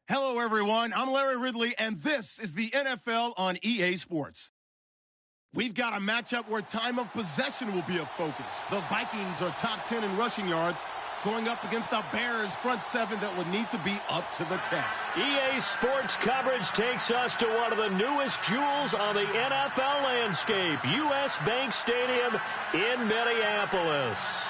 Hello, everyone. I'm Larry Ridley, and this is the NFL on EA Sports. We've got a matchup where time of possession will be a focus. The Vikings are top 10 in rushing yards, going up against the Bears front seven that would need to be up to the test. EA Sports coverage takes us to one of the newest jewels on the NFL landscape, US Bank Stadium in Minneapolis.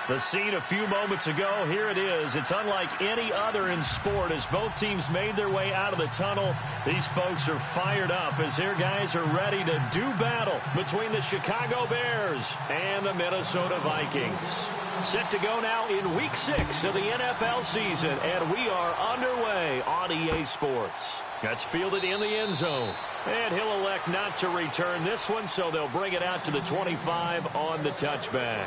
The scene a few moments ago, here it is. It's unlike any other in sport as both teams made their way out of the tunnel. These folks are fired up as their guys are ready to do battle between the Chicago Bears and the Minnesota Vikings. Set to go now in Week 6 of the NFL season, and we are underway on EA Sports. That's fielded in the end zone. And he'll elect not to return this one, so they'll bring it out to the 25 on the touchback.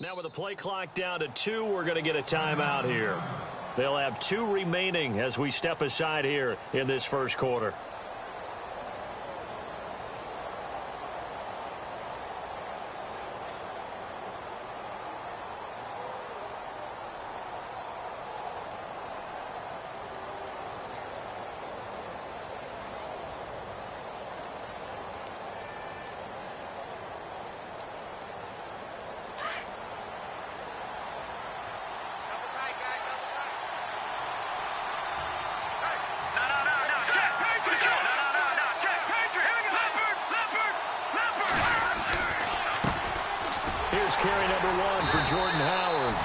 Now with the play clock down to 2, we're going to get a timeout here. They'll have 2 remaining as we step aside here in this first quarter. Carry number 1 for Jordan Howard.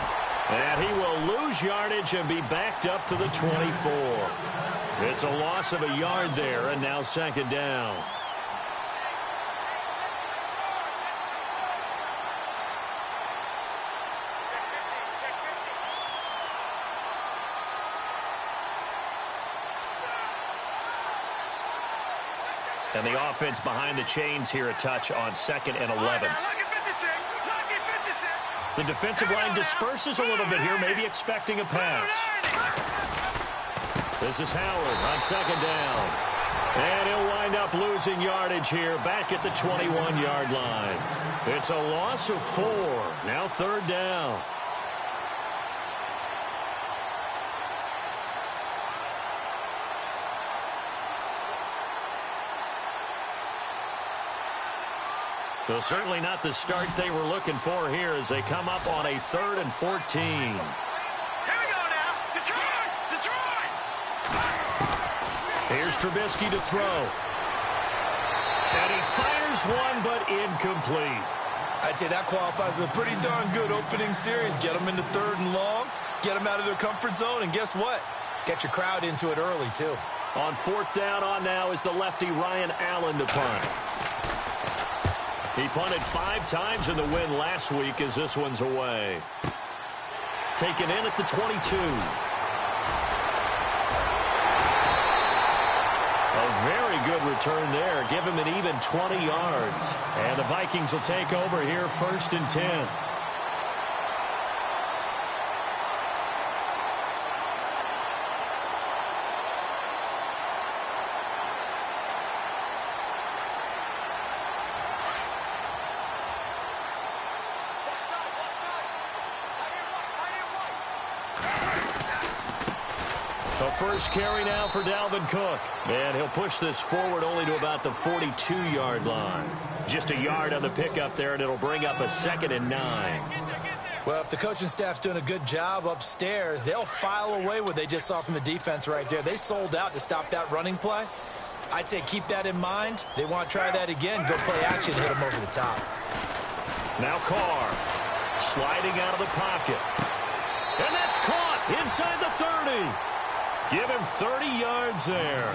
And he will lose yardage and be backed up to the 24. It's a loss of a yard there, and now second down. And the offense behind the chains here, a touch on 2nd and 11. The defensive line disperses a little bit here, maybe expecting a pass. This is Howard on 2nd down. And he'll wind up losing yardage here back at the 21-yard line. It's a loss of 4. Now 3rd down. So certainly not the start they were looking for here as they come up on a 3rd and 14. Here we go now. Detroit! Detroit! Here's Trubisky to throw. And he fires one, but incomplete. I'd say that qualifies as a pretty darn good opening series. Get them into 3rd and long, get them out of their comfort zone, and guess what? Get your crowd into it early, too. On 4th down on now is the lefty Ryan Allen to punt. He punted 5 times in the win last week as this one's away. Taken in at the 22. A very good return there. Give him an even 20 yards. And the Vikings will take over here 1st and 10. First carry now for Dalvin Cook. And he'll push this forward only to about the 42-yard line. Just a yard on the pickup there, and it'll bring up a 2nd and 9. Well, if the coaching staff's doing a good job upstairs, they'll file away what they just saw from the defense right there. They sold out to stop that running play. I'd say keep that in mind. They want to try that again, go play action, hit them over the top. Now Carr sliding out of the pocket. And that's caught inside the 30. Give him 30 yards there.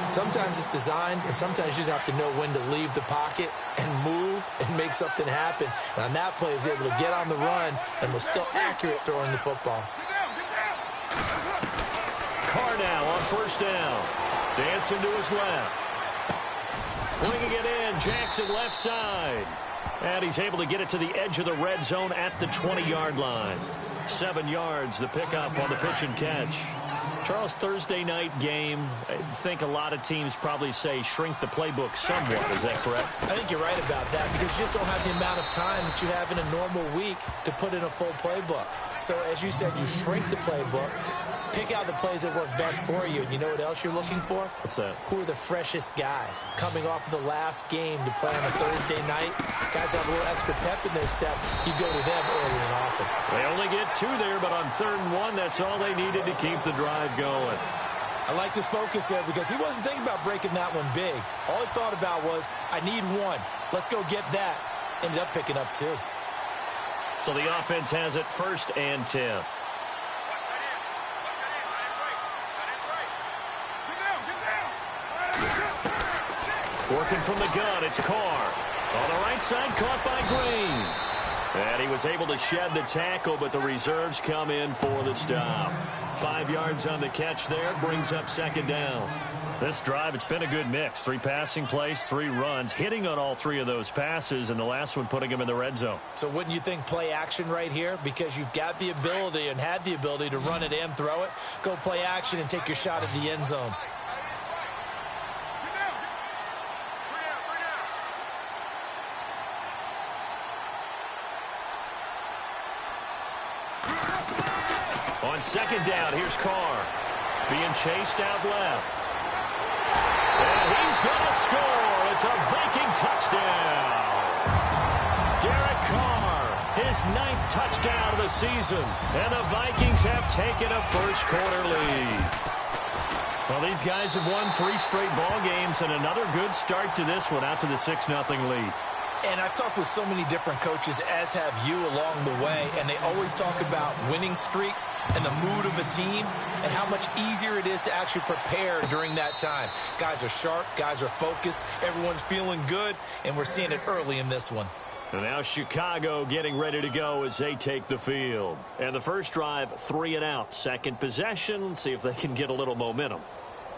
Sometimes it's designed, and sometimes you just have to know when to leave the pocket and move and make something happen. And on that play, he was able to get on the run and was still accurate throwing the football. Carr now on first down. Dancing to his left. Bringing it in, Jackson left side. And he's able to get it to the edge of the red zone at the 20-yard line. 7 yards, the pickup on the pitch and catch. Charles, Thursday night game, I think a lot of teams probably say shrink the playbook somewhat. Is that correct? I think you're right about that because you just don't have the amount of time that you have in a normal week to put in a full playbook. So, as you said, you shrink the playbook, pick out the plays that work best for you. And you know what else you're looking for? What's that? Who are the freshest guys coming off of the last game to play on a Thursday night? Guys have a little extra pep in their step. You go to them early and often. They only get 2 there, but on 3rd and 1, that's all they needed to keep the drive going. I like his focus there because he wasn't thinking about breaking that one big. All he thought about was, I need 1. Let's go get that. Ended up picking up 2. So the offense has it 1st and 10. Working from the gun, it's Carr. On the right side, caught by Green. And he was able to shed the tackle, but the reserves come in for the stop. 5 yards on the catch there, brings up 2nd down. This drive, it's been a good mix. 3 passing plays, 3 runs, hitting on all 3 of those passes, and the last one putting him in the red zone. So wouldn't you think play action right here? Because you've got the ability and had the ability to run it and throw it. Go play action and take your shot at the end zone. On 2nd down, here's Carr. Being chased out left. And he's going to score. It's a Viking touchdown. Derek Carr, his 9th touchdown of the season. And the Vikings have taken a first-quarter lead. Well, these guys have won 3 straight ball games and another good start to this one out to the 6-0 lead. And I've talked with so many different coaches, as have you along the way, and they always talk about winning streaks and the mood of a team and how much easier it is to actually prepare during that time. Guys are sharp, guys are focused, everyone's feeling good, and we're seeing it early in this one. And now Chicago getting ready to go as they take the field. And the first drive, 3 and out. Second possession, see if they can get a little momentum.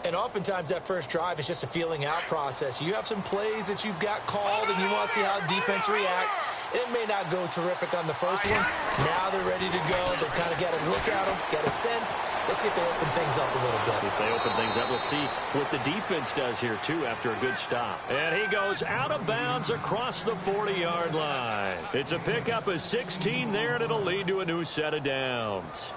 And oftentimes that first drive is just a feeling out process. You have some plays that you've got called and you want to see how defense reacts. It may not go terrific on the first one. Now they're ready to go. They've kind of got a look at them, got a sense. Let's see if they open things up a little bit. See if they open things up. Let's see what the defense does here, too, after a good stop. And he goes out of bounds across the 40-yard line. It's a pickup of 16 there, and it'll lead to a new set of downs.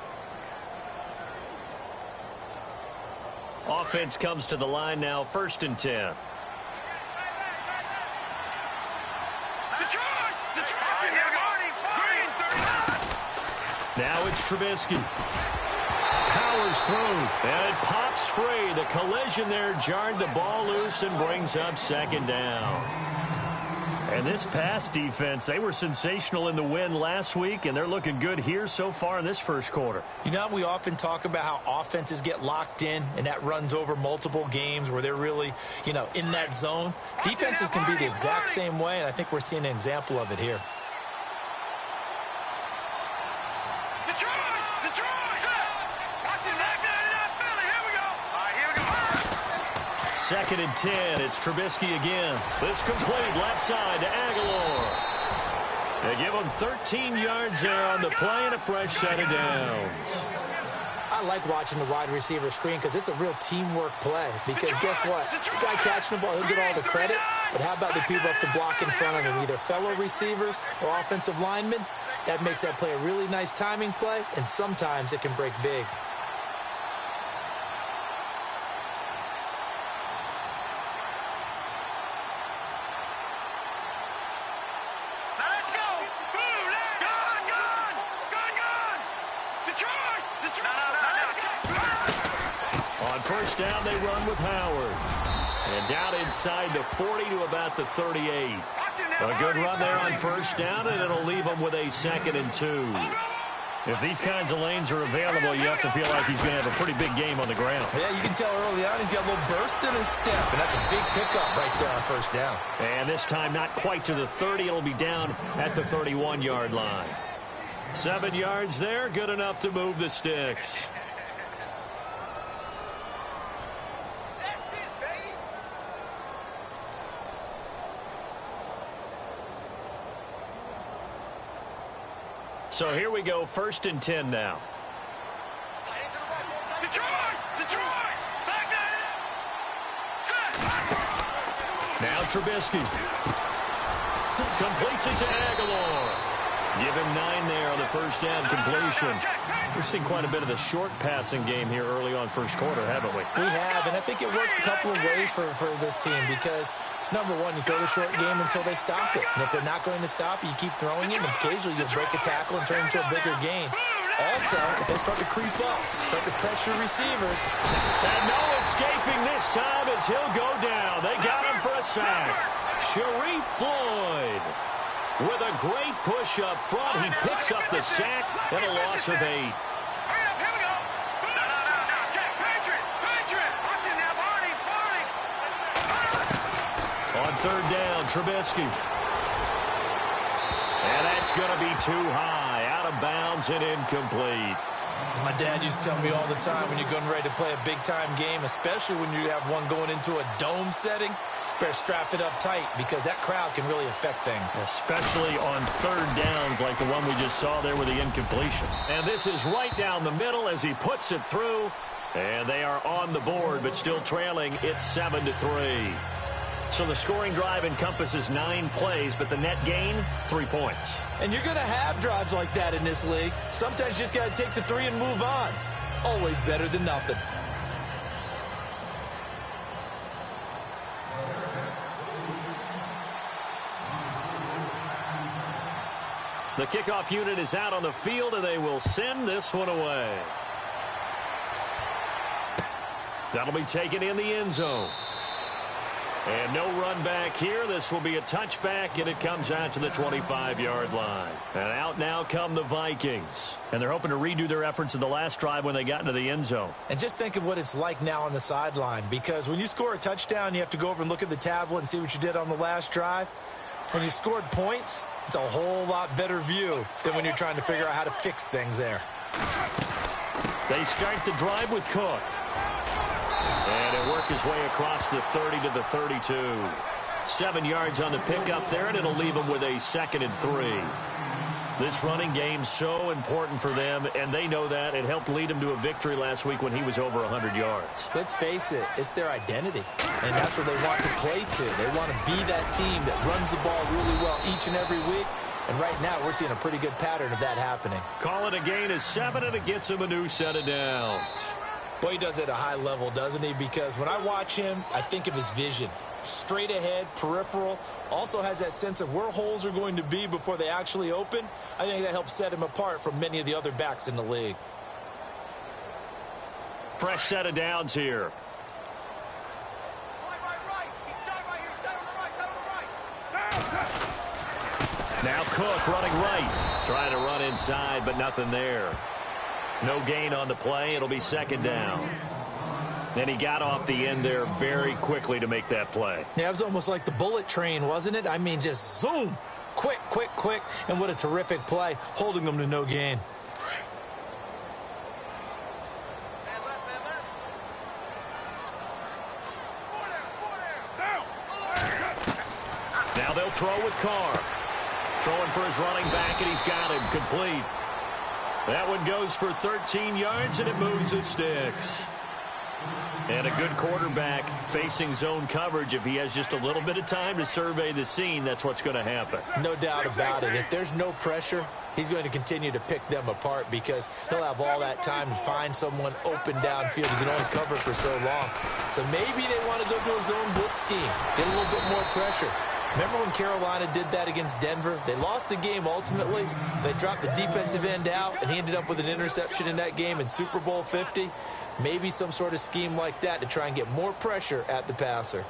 Offense comes to the line now, 1st and 10. Now it's Trubisky. Powers through, and it pops free. The collision there jarred the ball loose and brings up 2nd down. And this pass defense, they were sensational in the win last week, and they're looking good here so far in this first quarter. You know, we often talk about how offenses get locked in, and that runs over multiple games where they're really, you know, in that zone. Defenses can be the exact same way, and I think we're seeing an example of it here. Second and 10. It's Trubisky again. This complete left side to Aguilar. They give him 13 yards there on the play and a fresh set of downs. I like watching the wide receiver screen because it's a real teamwork play. Because guess what? The guy catching the ball, he'll get all the credit. But how about the people up to block in front of him, either fellow receivers or offensive linemen? That makes that play a really nice timing play, and sometimes it can break big. First down, they run with Howard. And down inside the 40 to about the 38. A good run there on first down, and it'll leave them with a 2nd and 2. If these kinds of lanes are available, you have to feel like he's going to have a pretty big game on the ground. Yeah, you can tell early on he's got a little burst in his step, and that's a big pickup right there on first down. And this time not quite to the 30. It'll be down at the 31-yard line. 7 yards there, good enough to move the sticks. So here we go, 1st and 10 now. Detroit! Back there! Set! Now Trubisky. Completes it to Aguilar. Give him 9 there on the first down completion. We've seen quite a bit of the short passing game here early on first quarter, haven't we? We have, and I think it works a couple of ways for this team because, number one, you throw the short game until they stop it. And if they're not going to stop it, you keep throwing it, and occasionally you'll break a tackle and turn into a bigger gain. Also, if they start to creep up, start to pressure receivers. And no escaping this time as he'll go down. They got him for a sack. Sharif Floyd with a great push up front. He picks up the sack and a loss of 8. Hurry up, here we go! No, Jack, Patriot! Watch it now, Barney! On 3rd down, Trubisky. And that's going to be too high. Out of bounds and incomplete. As my dad used to tell me all the time, when you're getting ready to play a big-time game, especially when you have one going into a dome setting, better strap it up tight because that crowd can really affect things. Especially on 3rd downs like the one we just saw there with the incompletion. And this is right down the middle as he puts it through. And they are on the board but still trailing. It's 7-3. So the scoring drive encompasses 9 plays, but the net gain, 3 points. And you're going to have drives like that in this league. Sometimes you just got to take the 3 and move on. Always better than nothing. The kickoff unit is out on the field, and they will send this one away. That'll be taken in the end zone. And no run back here. This will be a touchback, and it comes out to the 25-yard line. And out now come the Vikings. And they're hoping to redo their efforts in the last drive when they got into the end zone. And just think of what it's like now on the sideline, because when you score a touchdown, you have to go over and look at the tablet and see what you did on the last drive. When you scored points, it's a whole lot better view than when you're trying to figure out how to fix things there. They start the drive with Cook. And it worked his way across the 30 to the 32. 7 yards on the pickup there, and it'll leave them with a 2nd and 3. This running game's so important for them, and they know that. It helped lead them to a victory last week when he was over 100 yards. Let's face it, it's their identity, and that's what they want to play to. They want to be that team that runs the ball really well each and every week, and right now we're seeing a pretty good pattern of that happening. Call it a gain of 7, and it gets him a new set of downs. Boy, he does it at a high level, doesn't he? Because when I watch him, I think of his vision. Straight ahead, peripheral, also has that sense of where holes are going to be before they actually open. I think that helps set him apart from many of the other backs in the league. Fresh set of downs here. Now Cook running right. Trying to run inside, but nothing there. No gain on the play. It'll be 2nd down. And he got off the end there very quickly to make that play. Yeah, it was almost like the bullet train, wasn't it? I mean, just zoom. Quick. And what a terrific play, holding them to no gain. Now they'll throw with Carr. Throwing for his running back, and he's got him complete. That one goes for 13 yards, and it moves the sticks. And a good quarterback facing zone coverage. If he has just a little bit of time to survey the scene, that's what's going to happen. No doubt about it. If there's no pressure, he's going to continue to pick them apart because he'll have all that time to find someone open downfield. He can only cover for so long. So maybe they want to go to a zone blitz scheme, get a little bit more pressure. Remember when Carolina did that against Denver? They lost the game ultimately. They dropped the defensive end out, and he ended up with an interception in that game in Super Bowl 50. Maybe some sort of scheme like that to try and get more pressure at the passer.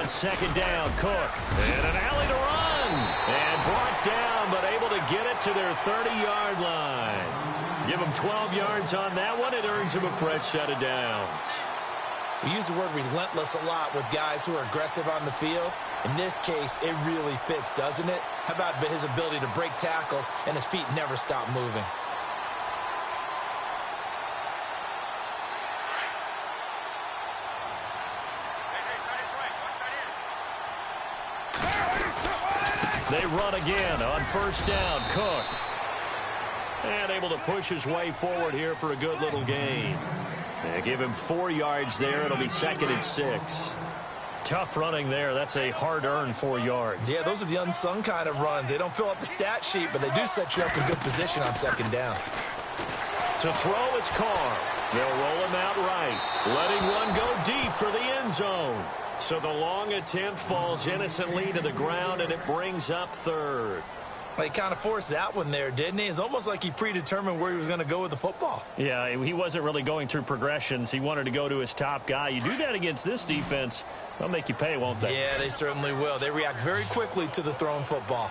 On second down, Cook. And an alley to run. And brought down, but able to get it to their 30-yard line. Give them 12 yards on that one. It earns them a fresh set of downs. We use the word relentless a lot with guys who are aggressive on the field. In this case, it really fits, doesn't it? How about his ability to break tackles and his feet never stop moving? They run again on first down. Cook. And able to push his way forward here for a good little gain. They give him 4 yards there. It'll be 2nd and 6. Tough running there. That's a hard-earned 4 yards. Yeah, those are the unsung kind of runs. They don't fill up the stat sheet, but they do set you up in good position on second down. To throw, it's Carr. They'll roll him out right, letting one go deep for the end zone. So the long attempt falls innocently to the ground, and it brings up 3rd. Well, he kind of forced that one there, didn't he? It's almost like he predetermined where he was going to go with the football. Yeah, he wasn't really going through progressions. He wanted to go to his top guy. You do that against this defense, they'll make you pay, won't they? Yeah, they certainly will. They react very quickly to the thrown football.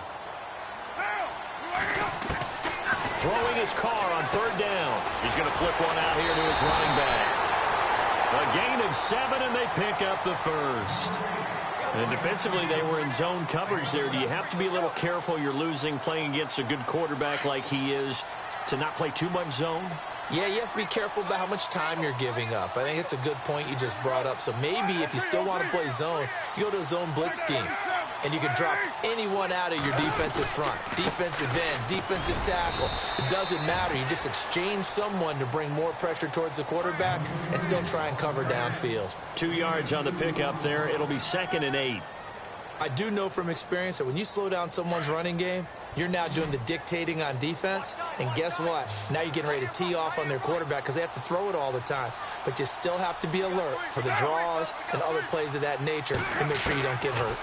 Throwing his Carr on 3rd down. He's going to flip one out here to his running back. A gain of 7, and they pick up the 1st. And defensively, they were in zone coverage there. Do you have to be a little careful? You're losing playing against a good quarterback like he is to not play too much zone? Yeah, you have to be careful about how much time you're giving up. I think it's a good point you just brought up. So maybe if you still want to play zone, you go to a zone blitz scheme. And you can drop anyone out of your defensive front. Defensive end, defensive tackle. It doesn't matter. You just exchange someone to bring more pressure towards the quarterback and still try and cover downfield. 2 yards on the pickup there. It'll be 2nd and 8. I do know from experience that when you slow down someone's running game, you're now doing the dictating on defense. And guess what? Now you're getting ready to tee off on their quarterback because they have to throw it all the time. But you still have to be alert for the draws and other plays of that nature to make sure you don't get hurt.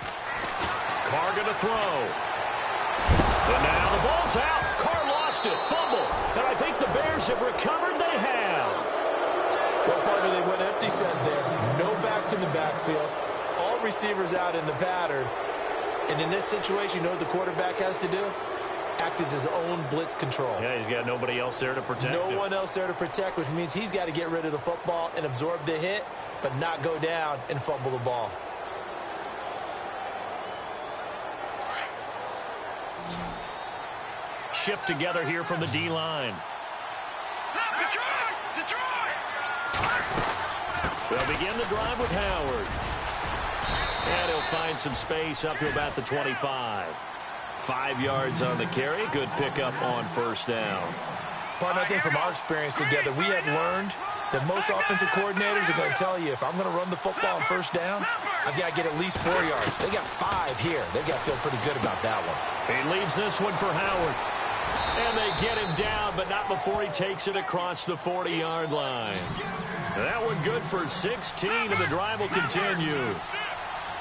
Carr going to throw. And now the ball's out. Carr lost it. Fumble. And I think the Bears have recovered. They have. Well, partner, they went empty set there. No backs in the backfield. All receivers out in the pattern. And in this situation, you know what the quarterback has to do? Act as his own blitz control. Yeah, he's got nobody else there to protect him. No one else there to protect, which means he's got to get rid of the football and absorb the hit, but not go down and fumble the ball. Shift together here from the D-line. They'll begin the drive with Howard. And he'll find some space up to about the 25. 5 yards on the carry. Good pickup on first down. Partner, I think from our experience together, we have learned that most offensive coordinators are going to tell you, if I'm going to run the football on first down, I've got to get at least 4 yards. They got 5 here. They've got to feel pretty good about that one. He leaves this one for Howard. And they get him down, but not before he takes it across the 40-yard line. That one good for 16, and the drive will continue.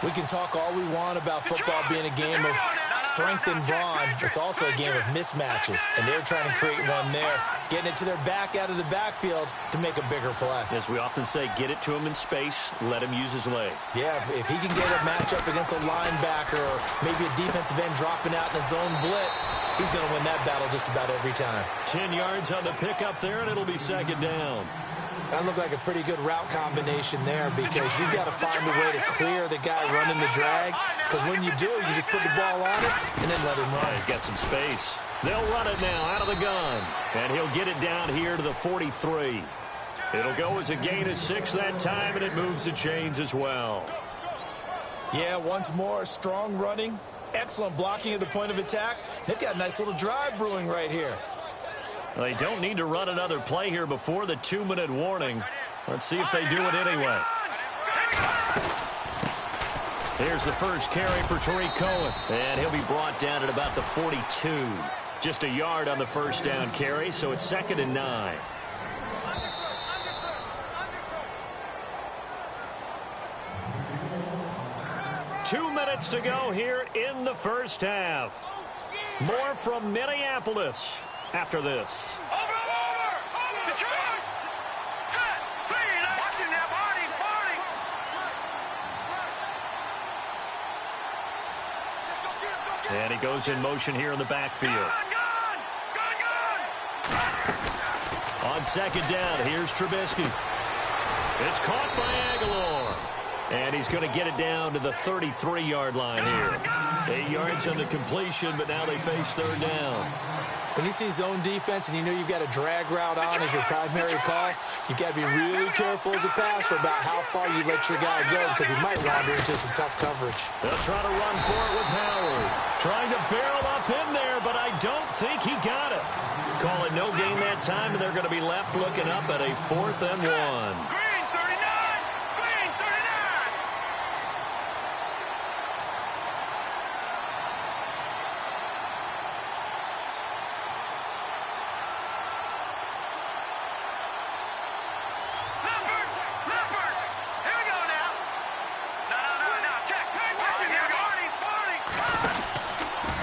We can talk all we want about football being a game of strength and brawn. It's also a game of mismatches, and they're trying to create one there, getting it to their back out of the backfield to make a bigger play. As we often say, get it to him in space, let him use his leg. Yeah, if he can get a matchup against a linebacker or maybe a defensive end dropping out in a zone blitz, he's going to win that battle just about every time. 10 yards on the pickup there, and it'll be second down. That looked like a pretty good route combination there because you've got to find a way to clear the guy running the drag, because when you do, you just put the ball on it and then let him run. He's got some space. They'll run it now out of the gun, and he'll get it down here to the 43. It'll go as a gain of 6 that time, and it moves the chains as well. Yeah, once more, strong running, excellent blocking at the point of attack. They've got a nice little drive brewing right here. They don't need to run another play here before the 2-minute warning. Let's see if they do it anyway. Here's the first carry for Tariq Cohen. And he'll be brought down at about the 42. Just a yard on the first down carry, so it's 2nd and 9. Two minutes to go here in the first half. More from Minneapolis after this. And he goes in motion here in the backfield. On second down, here's Trubisky. It's caught by Aguilar. And he's going to get it down to the 33-yard line here. 8 yards on the completion, but now they face third down. When you see zone defense and you know you've got a drag route on as your primary call, you've got to be really careful as a passer about how far you let your guy go because he might wander into some tough coverage. They'll try to run for it with Howard. Trying to barrel up in there, but I don't think he got it. Call it no gain that time, and they're going to be left looking up at a 4th and 1.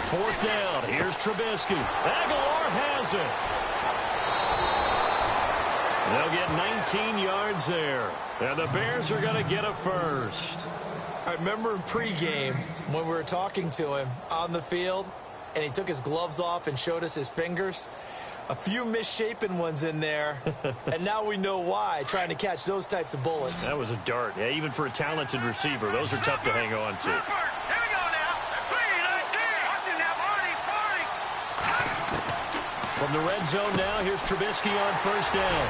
Fourth down. Here's Trubisky. Aguilar has it. They'll get 19 yards there. And the Bears are going to get a first. I remember in pregame when we were talking to him on the field, and he took his gloves off and showed us his fingers. A few misshapen ones in there, and now we know why, trying to catch those types of bullets. That was a dart. Yeah, even for a talented receiver, those are tough to hang on to. From the red zone now, here's Trubisky on first down.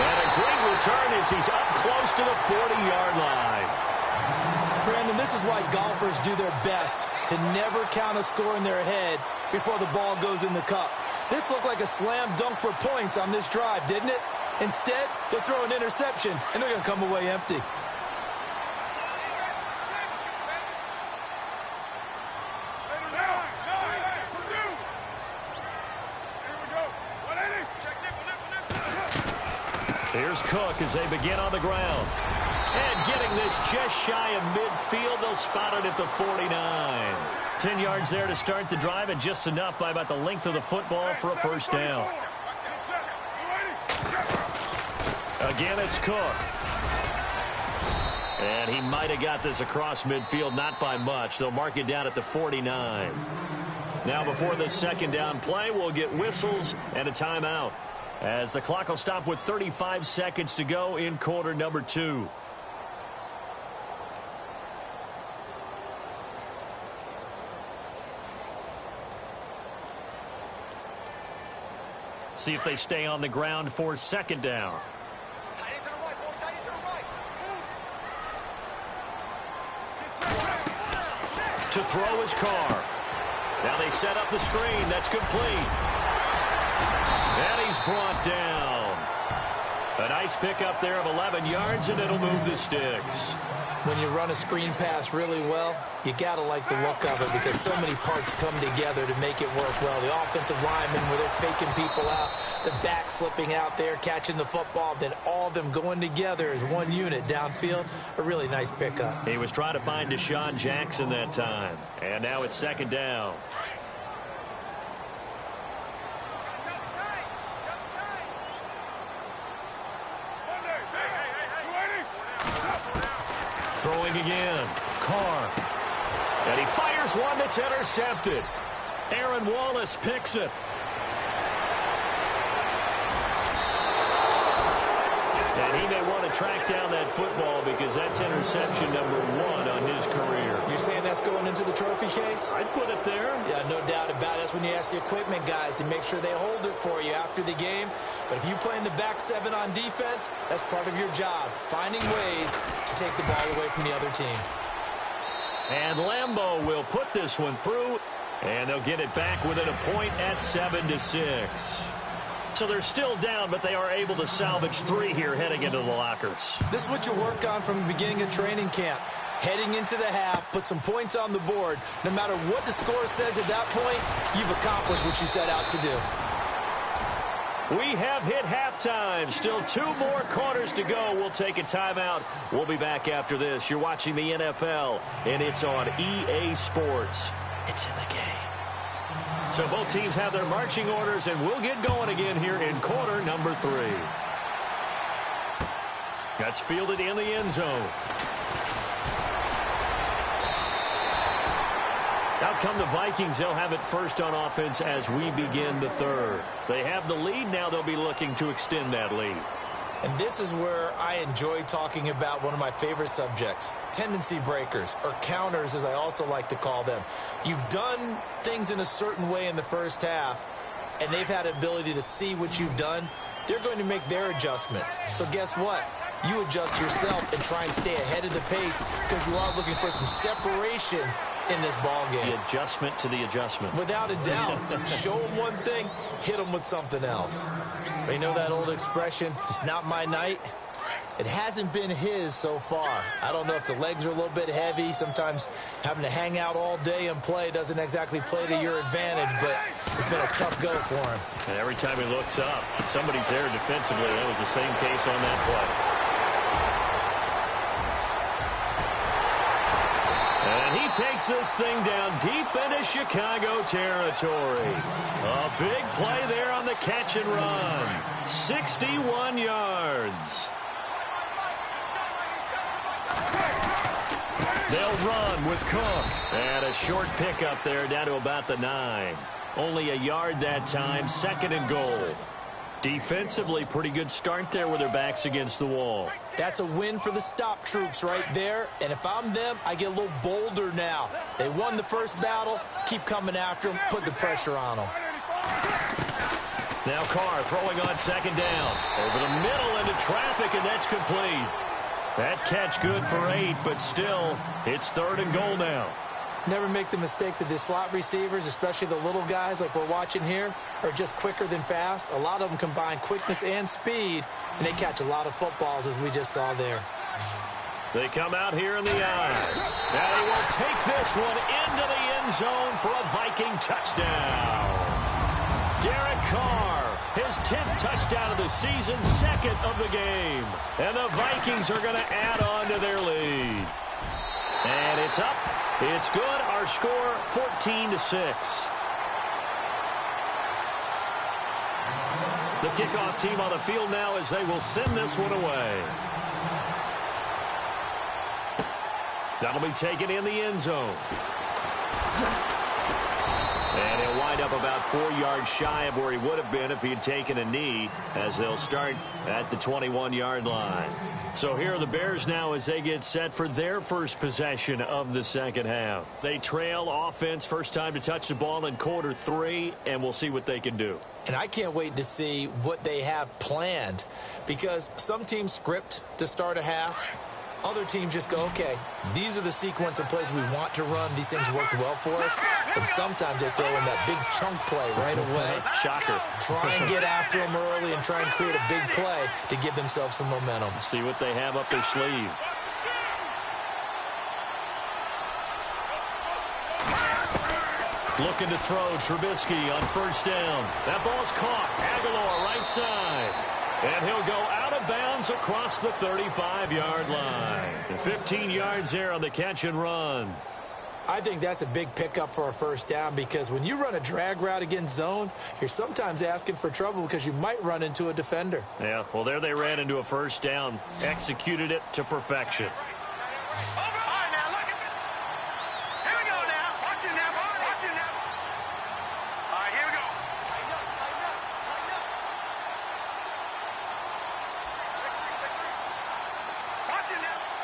And a great return as he's up close to the 40-yard line. Brandon, this is why golfers do their best to never count a score in their head before the ball goes in the cup. This looked like a slam dunk for points on this drive, didn't it? Instead, they throw an interception, and they're going to come away empty. Here's Cook as they begin on the ground. And getting this just shy of midfield, they'll spot it at the 49. 10 yards there to start the drive, and just enough by about the length of the football for a first down. Again, it's Cook. And he might have got this across midfield, not by much. They'll mark it down at the 49. Now, before this second down play, we'll get whistles and a timeout, as the clock will stop with 35 seconds to go in quarter number 2. See if they stay on the ground for second down. To throw his car. Now they set up the screen. That's complete. And he's brought down. A nice pickup there of 11 yards, and it'll move the sticks. When you run a screen pass really well, you got to like the look of it because so many parts come together to make it work well. The offensive linemen, where they're faking people out, the back slipping out there, catching the football, then all of them going together as one unit downfield. A really nice pickup. He was trying to find Deshaun Jackson that time. And now it's second down. Throwing again. Carr. And he fires one that's intercepted. Aaron Wallace picks it. And he may want to track down that football because that's interception number 1 on his career. You're saying that's going into the trophy case? I'd put it there. Yeah, no doubt about it. That's when you ask the equipment guys to make sure they hold it for you after the game. But if you play in the back 7 on defense, that's part of your job, finding ways to take the ball away from the other team. And Lambeau will put this one through, and they'll get it back within a point at 7-6. So they're still down, but they are able to salvage 3 here heading into the lockers. This is what you work on from the beginning of training camp. Heading into the half, put some points on the board. No matter what the score says at that point, you've accomplished what you set out to do. We have hit halftime. Still 2 more quarters to go. We'll take a timeout. We'll be back after this. You're watching the NFL, and it's on EA Sports. It's in the game. So both teams have their marching orders, and we'll get going again here in quarter number 3. That's fielded in the end zone. come the Vikings. They'll have it first on offense as we begin the third. They have the lead. Now they'll be looking to extend that lead. And this is where I enjoy talking about one of my favorite subjects, tendency breakers, or counters as I also like to call them. You've done things in a certain way in the first half, and they've had the ability to see what you've done. They're going to make their adjustments. So guess what? You adjust yourself and try and stay ahead of the pace because you are looking for some separation in this ball game. The adjustment to the adjustment. Without a doubt. Show them one thing, hit them with something else. You know that old expression, it's not my night? It hasn't been his so far. I don't know if the legs are a little bit heavy. Sometimes having to hang out all day and play doesn't exactly play to your advantage, but it's been a tough go for him. And every time he looks up, somebody's there defensively. That was the same case on that play. And he takes this thing down deep into Chicago territory. A big play there on the catch and run. 61 yards. They'll run with Cook. And a short pickup there down to about the 9. Only a yard that time, 2nd and goal. Defensively, pretty good start there with their backs against the wall. That's a win for the stop troops right there. And if I'm them, I get a little bolder now. They won the first battle. Keep coming after them. Put the pressure on them. Now Carr throwing on 2nd down. Over the middle into traffic, and that's complete. That catch good for 8, but still, it's 3rd and goal now. Never make the mistake that the slot receivers, especially the little guys like we're watching here, are just quicker than fast. A lot of them combine quickness and speed, and they catch a lot of footballs, as we just saw there. They come out here in the eye. Now he will take this one into the end zone for a Viking touchdown. Derek Carr, his 10th touchdown of the season, 2nd of the game. And the Vikings are going to add on to their lead. And it's up. It's good. Our score, 14-6. The kickoff team on the field now as they will send this one away. That'll be taken in the end zone. And he'll wind up about 4 yards shy of where he would have been if he had taken a knee, as they'll start at the 21-yard line. So here are the Bears now as they get set for their first possession of the second half. They trail offense, first time to touch the ball in quarter 3, and we'll see what they can do. And I can't wait to see what they have planned, because some teams script to start a half. Other teams just go, okay, these are the sequence of plays we want to run. These things worked well for us. And sometimes they throw in that big chunk play right away. Shocker. Try and get after them early and try and create a big play to give themselves some momentum. See what they have up their sleeve. Looking to throw, Trubisky on first down. That ball's caught. Aguilar right side. And he'll go out of bounds across the 35-yard line. And 15 yards there on the catch and run. I think that's a big pickup for a first down, because when you run a drag route against zone, you're sometimes asking for trouble because you might run into a defender. Yeah, well, there they ran into a first down. Executed it to perfection.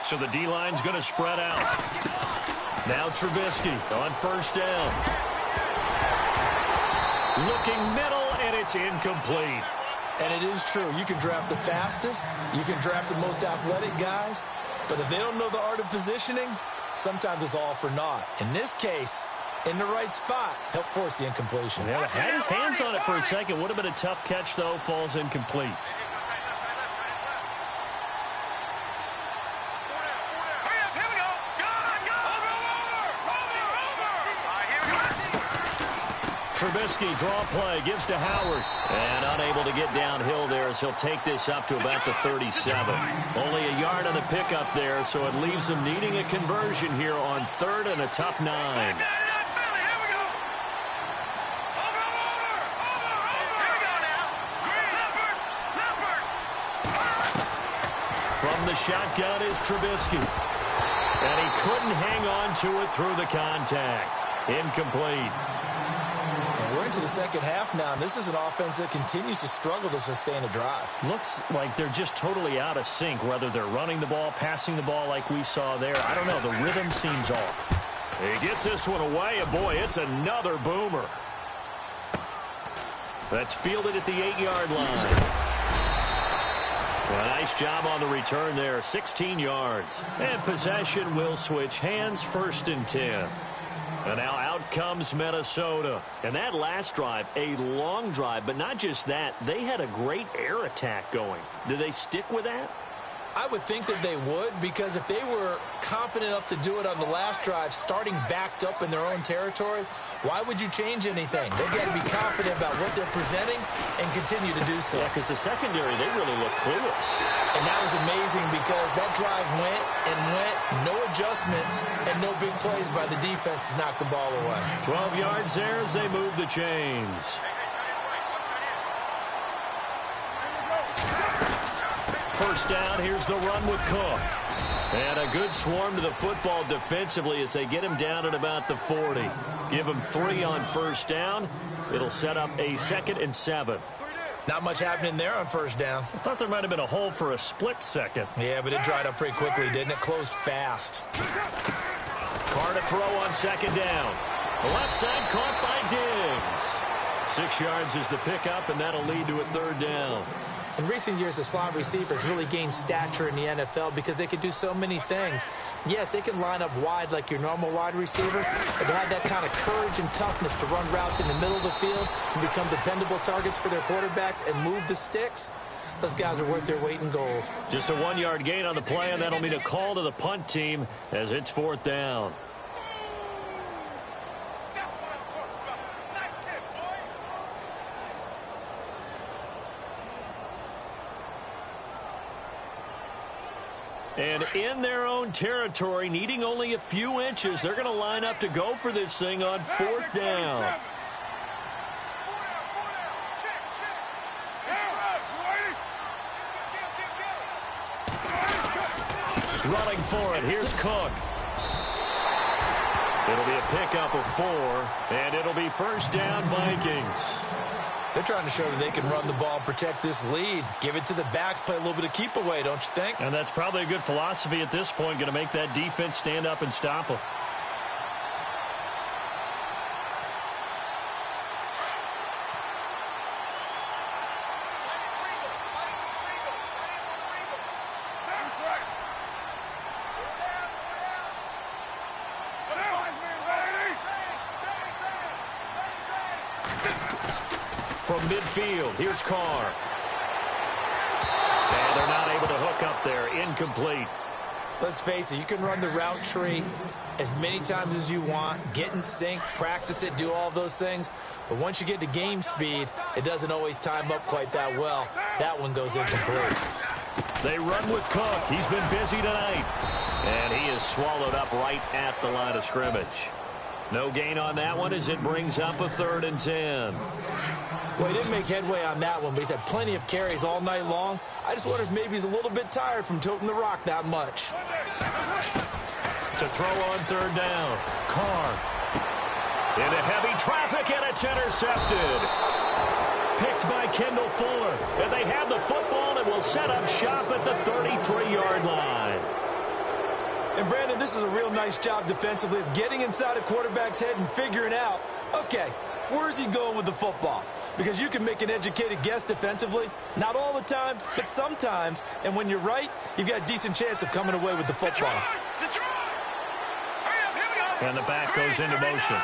So the D-line's going to spread out. Now Trubisky on first down. Looking middle, and it's incomplete. And it is true. You can draft the fastest. You can draft the most athletic guys. But if they don't know the art of positioning, sometimes it's all for naught. In this case, in the right spot, help force the incompletion. Yeah, had his hands on it for a second. Would have been a tough catch, though. Falls incomplete. Trubisky, draw play, gives to Howard. And unable to get downhill there as he'll take this up to about the 37. Only a yard on the pickup there, so it leaves them needing a conversion here on 3rd and a tough 9. From the shotgun is Trubisky. And he couldn't hang on to it through the contact. Incomplete. And we're into the second half now, and this is an offense that continues to struggle to sustain a drive. Looks like they're just totally out of sync, whether they're running the ball, passing the ball like we saw there. I don't know. The rhythm seems off. He gets this one away, and boy, it's another boomer. That's fielded at the 8-yard line. A nice job on the return there, 16 yards. And possession will switch hands, 1st and 10. And now out comes Minnesota. And that last drive, a long drive, but not just that. They had a great air attack going. Do they stick with that? I would think that they would, because if they were confident enough to do it on the last drive, starting backed up in their own territory, why would you change anything? They've got to be confident about what they're presenting and continue to do so. Yeah, because the secondary, they really look clueless. And that was amazing because that drive went and went, no adjustments, and no big plays by the defense to knock the ball away. 12 yards there as they move the chains. First down, here's the run with Cook. And a good swarm to the football defensively as they get him down at about the 40. Give him 3 on first down. It'll set up a 2nd and 7. Not much happening there on first down. I thought there might have been a hole for a split second. Yeah, but it dried up pretty quickly, didn't it? Closed fast. Carr to throw on 2nd down. The left side caught by Diggs. 6 yards is the pickup, and that'll lead to a 3rd down. In recent years, the slot receivers really gained stature in the NFL because they can do so many things. Yes, they can line up wide like your normal wide receiver, but to have that kind of courage and toughness to run routes in the middle of the field and become dependable targets for their quarterbacks and move the sticks, those guys are worth their weight in gold. Just a 1-yard gain on the play, and that'll mean a call to the punt team as it's 4th down. And in their own territory, needing only a few inches, they're going to line up to go for this thing on 4th down. Running for it, here's Cook. It'll be a pickup of 4, and it'll be 1st down Vikings. They're trying to show that they can run the ball and protect this lead. Give it to the backs, play a little bit of keep away, don't you think? And that's probably a good philosophy at this point, going to make that defense stand up and stop them. From midfield, here's Carr. And they're not able to hook up there. Incomplete. Let's face it, you can run the route tree as many times as you want, get in sync, practice it, do all those things. But once you get to game speed, it doesn't always time up quite that well. That one goes incomplete. They run with Cook. He's been busy tonight. And he is swallowed up right at the line of scrimmage. No gain on that one as it brings up a 3rd and 10. Well, he didn't make headway on that one, but he's had plenty of carries all night long. I just wonder if maybe he's a little bit tired from toting the rock that much. To throw on 3rd down. Carr. Into heavy traffic, and it's intercepted. Picked by Kendall Fuller. And they have the football and will set up shop at the 33-yard line. And, Brandon, this is a real nice job defensively of getting inside a quarterback's head and figuring out, okay, where's he going with the football? Because you can make an educated guess defensively. Not all the time, but sometimes. And when you're right, you've got a decent chance of coming away with the football. And the back goes into motion.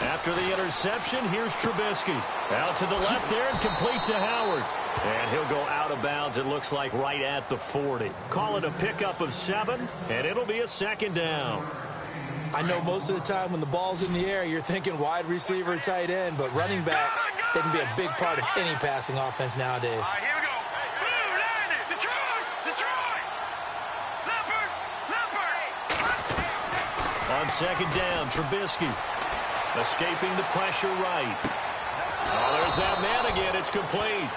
After the interception, here's Trubisky. Out to the left there and complete to Howard. And he'll go out of bounds, it looks like, right at the 40. Call it a pickup of 7, and it'll be a 2nd down. I know most of the time when the ball's in the air, you're thinking wide receiver, tight end, but running backs, they can be a big part of any passing offense nowadays. All right, here we go. Blue, line it. Detroit. On second down, Trubisky escaping the pressure right. Oh, there's that man again. It's complete.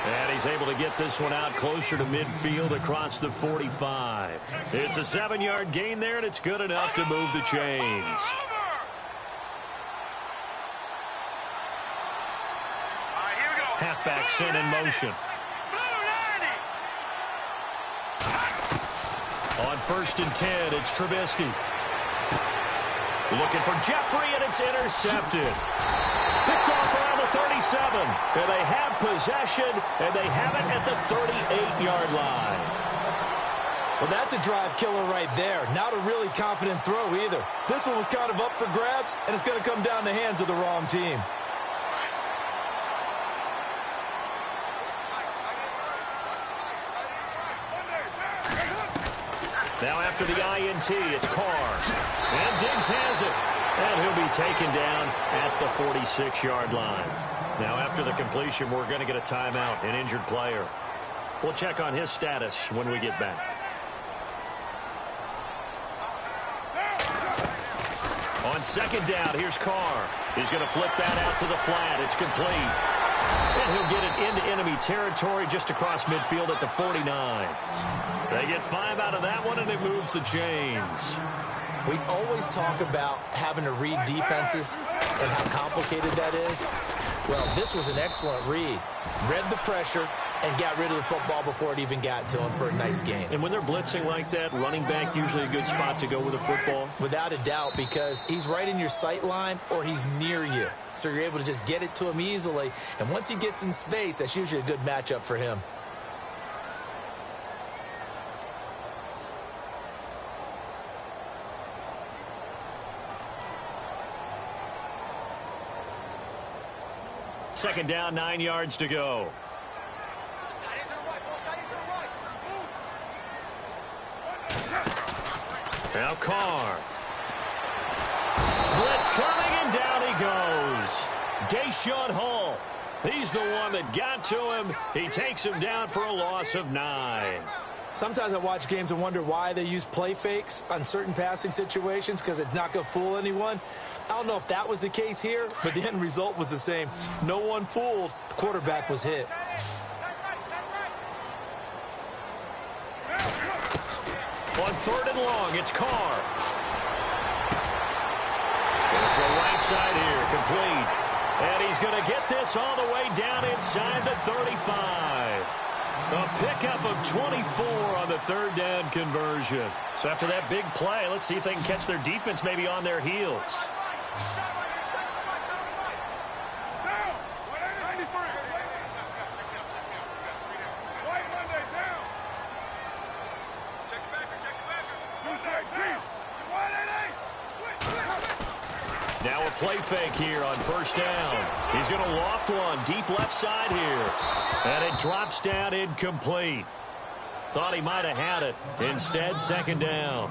And he's able to get this one out closer to midfield across the 45. It's a 7-yard gain there, and it's good enough to move the chains. Halfback sent in motion. On 1st and 10, it's Trubisky. Looking for Jeffrey, and it's intercepted. Picked off around the 37. And they have possession, and they have it at the 38-yard line. Well, that's a drive killer right there. Not a really confident throw either. This one was kind of up for grabs, and it's going to come down the hands of the wrong team. Now after the INT, it's Carr. And Diggs has it. And he'll be taken down at the 46-yard line. Now after the completion, we're going to get a timeout, an injured player. We'll check on his status when we get back. On second down, here's Carr. He's going to flip that out to the flat. It's complete. And he'll get it into enemy territory just across midfield at the 49. They get 5 out of that one, and it moves the chains. We always talk about having to read defenses and how complicated that is. Well, this was an excellent read. Read the pressure and got rid of the football before it even got to him for a nice gain. And when they're blitzing like that, running back usually a good spot to go with a football? Without a doubt, because he's right in your sight line or he's near you. So you're able to just get it to him easily. And once he gets in space, that's usually a good matchup for him. Second down, 9 yards to go. Now Carr. Blitz coming, and down he goes. Deshaun Hall. He's the one that got to him. He takes him down for a loss of 9. Sometimes I watch games and wonder why they use play fakes on certain passing situations, because it's not going to fool anyone. I don't know if that was the case here, but the end result was the same. No one fooled. The quarterback was hit. On 3rd and long, it's Carr. There's the right side here, complete. And he's going to get this all the way down inside the 35. A pickup of 24 on the 3rd down conversion. So after that big play, let's see if they can catch their defense maybe on their heels. Now a play fake here on 1st down. He's going to loft one deep left side here. And it drops down incomplete. Thought he might have had it. Instead, 2nd down.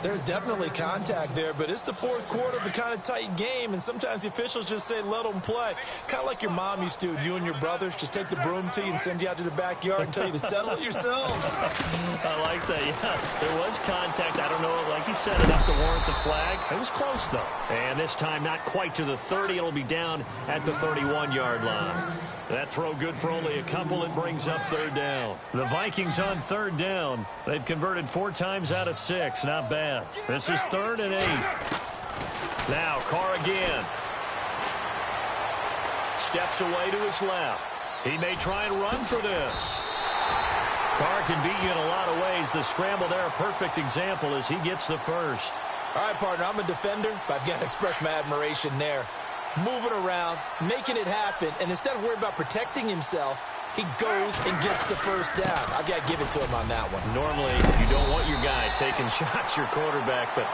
There's definitely contact there, but it's the 4th quarter of a kind of tight game, and sometimes the officials just say, let them play. Kind of like your mom used to, you and your brothers, just take the broom to you and send you out to the backyard and tell you to settle it yourselves. I like that, yeah. There was contact. I don't know, like you said, enough to warrant the flag. It was close, though. And this time, not quite to the 30. It'll be down at the 31-yard line. That throw good for only a couple. It brings up 3rd down. The Vikings on 3rd down. They've converted 4 times out of 6. Not bad. This is 3rd and 8. Now Carr again. Steps away to his left. He may try and run for this. Carr can beat you in a lot of ways. The scramble there, a perfect example as he gets the first. All right, partner, I'm a defender, but I've got to express my admiration there. Moving around, making it happen, and instead of worrying about protecting himself, he goes and gets the first down. I've got to give it to him on that one. Normally, you don't want your guy taking shots, your quarterback, but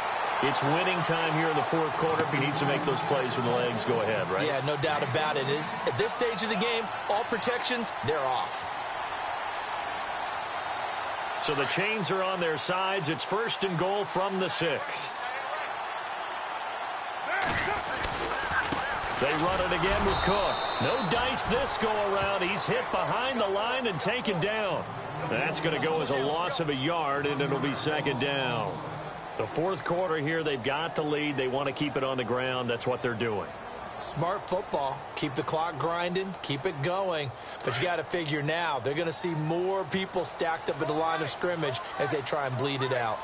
it's winning time here in the 4th quarter. If he needs to make those plays with the legs, go ahead, right? Yeah, no doubt about it. At this stage of the game, all protections, they're off. So the chains are on their sides. It's 1st and goal from the 6. They run it again with Cook. No dice this go-around. He's hit behind the line and taken down. That's going to go as a loss of a yard, and it'll be 2nd down. The fourth quarter here, they've got the lead. They want to keep it on the ground. That's what they're doing. Smart football. Keep the clock grinding. Keep it going. But you got to figure now, they're going to see more people stacked up at the line of scrimmage as they try and bleed it out.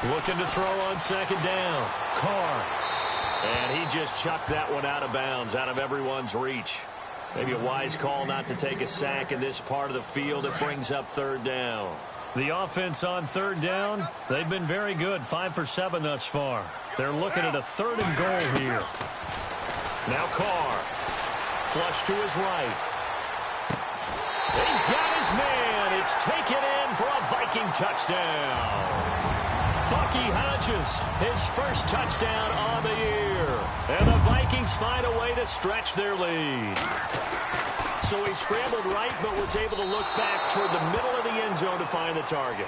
Looking to throw on second down. Carr. And he just chucked that one out of bounds, out of everyone's reach. Maybe a wise call not to take a sack in this part of the field. It brings up third down. The offense on third down, they've been very good. 5 for 7 thus far. They're looking at a 3rd and goal here. Now Carr. Flush to his right. He's got his man. It's taken in for a Viking touchdown. Bucky Hodges, his first touchdown on the year. And the Vikings find a way to stretch their lead. So he scrambled right, but was able to look back toward the middle of the end zone to find the target.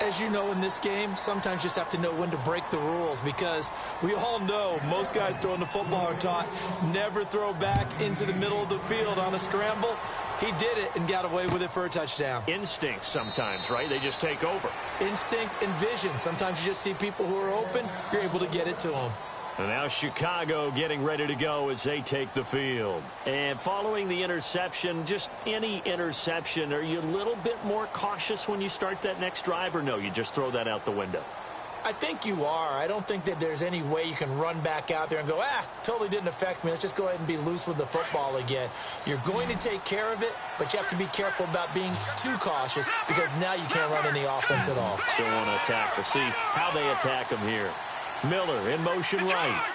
As you know, in this game, sometimes you just have to know when to break the rules, because we all know most guys throwing the football are taught never throw back into the middle of the field on a scramble. He did it and got away with it for a touchdown. Instinct sometimes, right? They just take over. Instinct and vision. Sometimes you just see people who are open, you're able to get it to them. And now Chicago getting ready to go as they take the field. And following the interception, just any interception, are you a little bit more cautious when you start that next drive, or no, you just throw that out the window? I think you are. I don't think that there's any way you can run back out there and go, totally didn't affect me. Let's just go ahead and be loose with the football again. You're going to take care of it, but you have to be careful about being too cautious, because now you can't run any offense at all. Still want to attack. We'll see how they attack him here. Miller in motion right.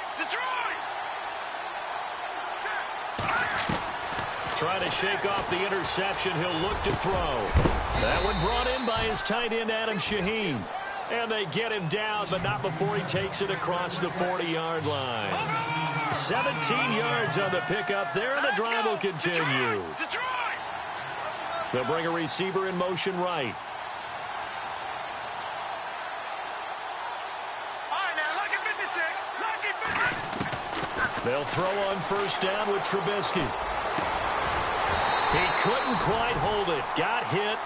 Trying to shake off the interception. He'll look to throw. That one brought in by his tight end, Adam Shaheen. And they get him down, but not before he takes it across the 40-yard line. 17 yards on the pickup there, and the drive will continue. They'll bring a receiver in motion right. They'll throw on first down with Trubisky. He couldn't quite hold it. Got hit.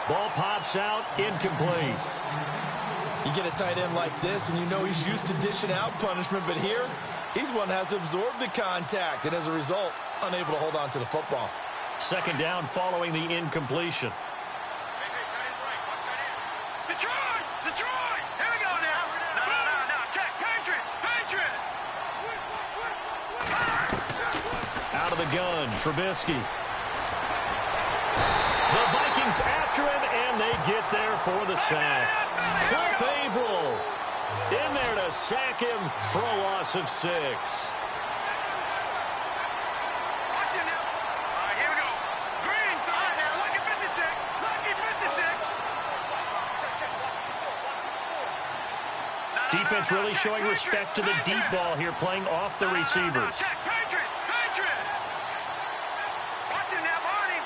Ball pops out. Incomplete. You get a tight end like this, and you know he's used to dishing out punishment, but here, he's one that has to absorb the contact, and as a result, unable to hold on to the football. Second down following the incompletion. Detroit! Here we go now. No, check. Patriot! Out of the gun, Trubisky. The Vikings after him, and they get there for the sack. Cliff Averill in there to sack him for a loss of 6. Watch it now. Here we go. Green. All right, now. Lucky 56. Lucky 56. Defense really showing respect to the deep ball here, playing off the receivers. Patriot. Watch it now, Barney.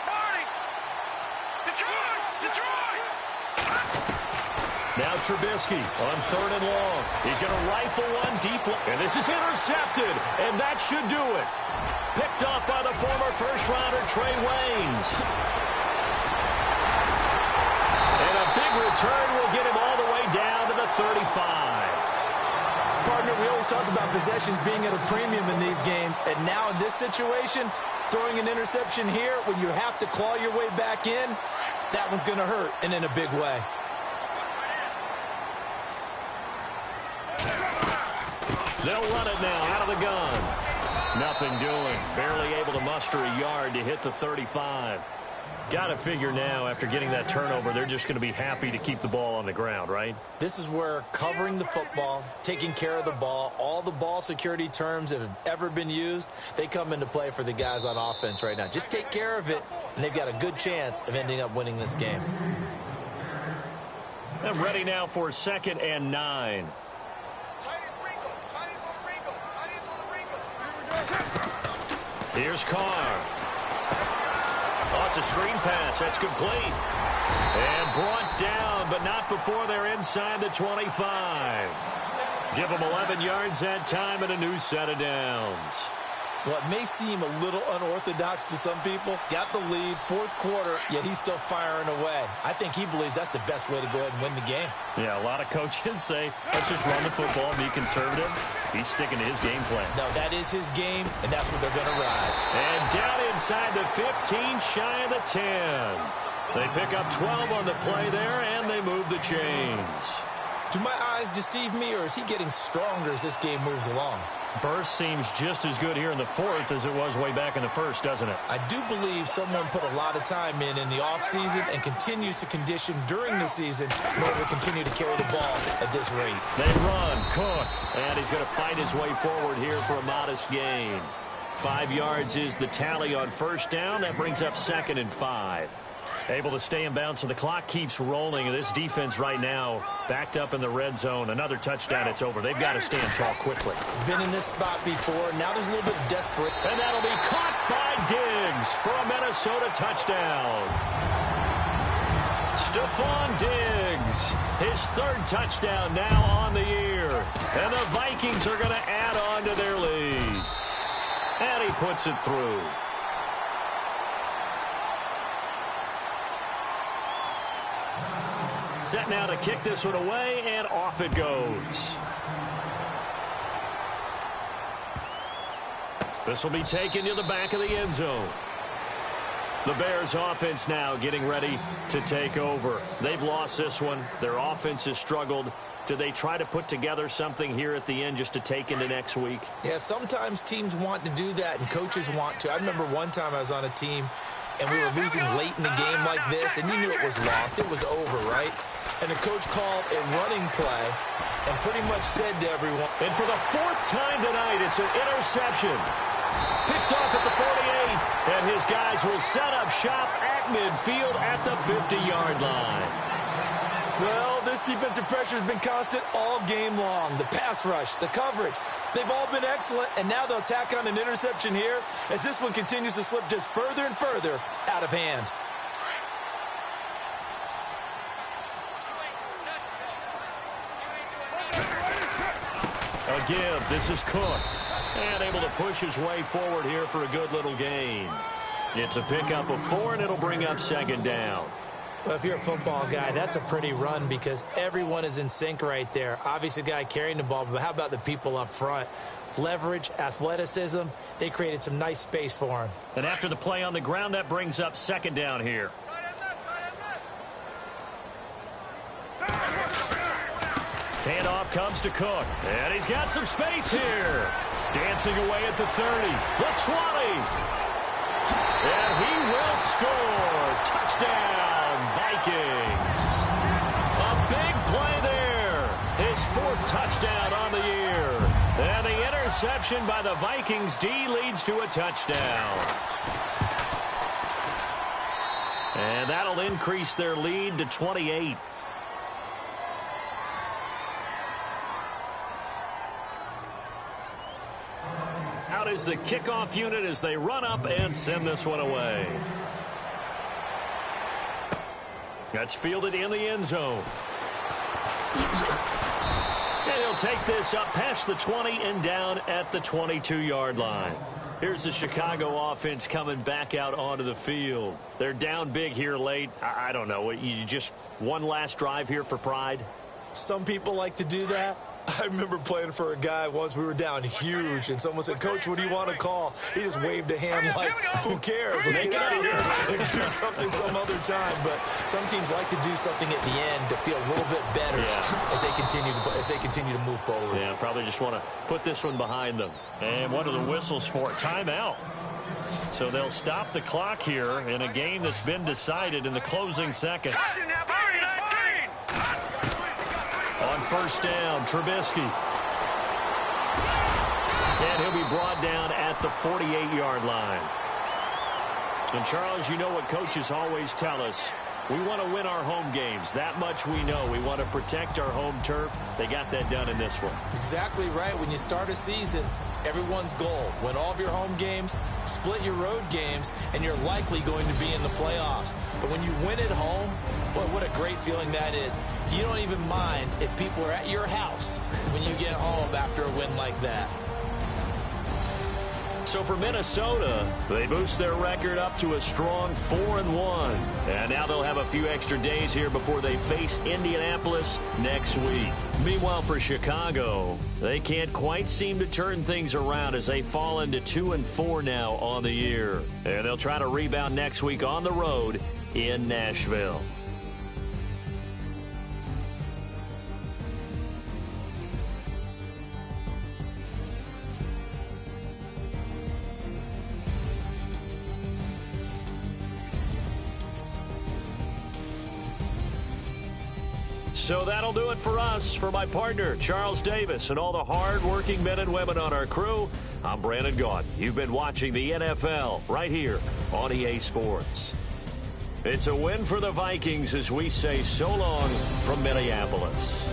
Detroit. Now Trubisky on 3rd and long. He's going to rifle one deep. And this is intercepted, and that should do it. Picked up by the former first-rounder Trey Waynes. And a big return will get him all the way down to the 35. Partner, we always talk about possessions being at a premium in these games, and now in this situation, throwing an interception here when you have to claw your way back in, that one's going to hurt, and in a big way. They'll run it now out of the gun. Nothing doing. Barely able to muster a yard to hit the 35. Got to figure now, after getting that turnover, they're just going to be happy to keep the ball on the ground, right? This is where covering the football, taking care of the ball, all the ball security terms that have ever been used, they come into play for the guys on offense right now. Just take care of it, and they've got a good chance of ending up winning this game. They're ready now for 2nd and 9. Here's Carr. Oh, it's a screen pass. That's complete. And brought down, but not before they're inside the 25. Give them 11 yards that time and a new set of downs. What may seem a little unorthodox to some people, got the lead, fourth quarter, yet he's still firing away. I think he believes that's the best way to go ahead and win the game. Yeah, a lot of coaches say, let's just run the football and be conservative. He's sticking to his game plan. No, that is his game, and that's what they're going to ride. And down inside the 15, shy of the 10. They pick up 12 on the play there, and they move the chains. Do my eyes deceive me, or is he getting stronger as this game moves along? Burst seems just as good here in the fourth as it was way back in the first, doesn't it? I do believe someone put a lot of time in the offseason and continues to condition during the season in order to continue to carry the ball at this rate. They run, Cook, and he's going to fight his way forward here for a modest gain. 5 yards is the tally on first down. That brings up 2nd and 5. Able to stay in bounds, so the clock keeps rolling. This defense right now backed up in the red zone. Another touchdown, it's over. They've got to stand tall quickly. Been in this spot before. Now there's a little bit of desperate. And that'll be caught by Diggs for a Minnesota touchdown. Stephon Diggs, his 3rd touchdown now on the year. And the Vikings are going to add on to their lead. And he puts it through. Set now to kick this one away, and off it goes. This will be taken to the back of the end zone. The Bears offense now getting ready to take over. They've lost this one. Their offense has struggled. Do they try to put together something here at the end just to take into next week? Yeah, sometimes teams want to do that, and coaches want to. I remember one time I was on a team, and we were losing late in the game like this, and you knew it was lost. It was over, right? And the coach called a running play and pretty much said to everyone. And for the 4th time tonight, it's an interception. Picked off at the 48, and his guys will set up shop at midfield at the 50-yard line. Well, this defensive pressure has been constant all game long. The pass rush, the coverage, they've all been excellent, and now they'll tack on an interception here as this one continues to slip just further and further out of hand. A give. This is Cook. And able to push his way forward here for a good little gain. It's a pickup of 4, and it'll bring up 2nd down. Well, if you're a football guy, that's a pretty run because everyone is in sync right there. Obviously, the guy carrying the ball, but how about the people up front? Leverage, athleticism, they created some nice space for him. And after the play on the ground, that brings up 2nd down here. Handoff comes to Cook, and he's got some space here. Dancing away at the 30, the 20. And he will score. Touchdown, Vikings. A big play there. His 4th touchdown on the year. And the interception by the Vikings D leads to a touchdown. And that'll increase their lead to 28. Out is the kickoff unit as they run up and send this one away. That's fielded in the end zone. And he'll take this up past the 20 and down at the 22-yard line. Here's the Chicago offense coming back out onto the field. They're down big here late. I don't know. You just one last drive here for pride? Some people like to do that. I remember playing for a guy once. We were down huge, and someone said, "Coach, what do you want to call?" He just waved a hand like, "Who cares? Let's get out of here and do something some other time." But some teams like to do something at the end to feel a little bit better as they continue to move forward. Yeah, probably just want to put this one behind them. And what are the whistles for? Timeout. So they'll stop the clock here in a game that's been decided in the closing seconds. On first down, Trubisky. And he'll be brought down at the 48-yard line. And, Charles, you know what coaches always tell us. We want to win our home games. That much we know. We want to protect our home turf. They got that done in this one. Exactly right. When you start a season, everyone's goal, win all of your home games, split your road games, and you're likely going to be in the playoffs. But when you win at home, boy, what a great feeling that is. You don't even mind if people are at your house when you get home after a win like that. So for Minnesota, they boost their record up to a strong 4-1. And now they'll have a few extra days here before they face Indianapolis next week. Meanwhile, for Chicago, they can't quite seem to turn things around as they fall into 2-4 now on the year. And they'll try to rebound next week on the road in Nashville. So that'll do it for us. For my partner, Charles Davis, and all the hard-working men and women on our crew, I'm Brandon Gaudin. You've been watching the NFL right here on EA Sports. It's a win for the Vikings as we say so long from Minneapolis.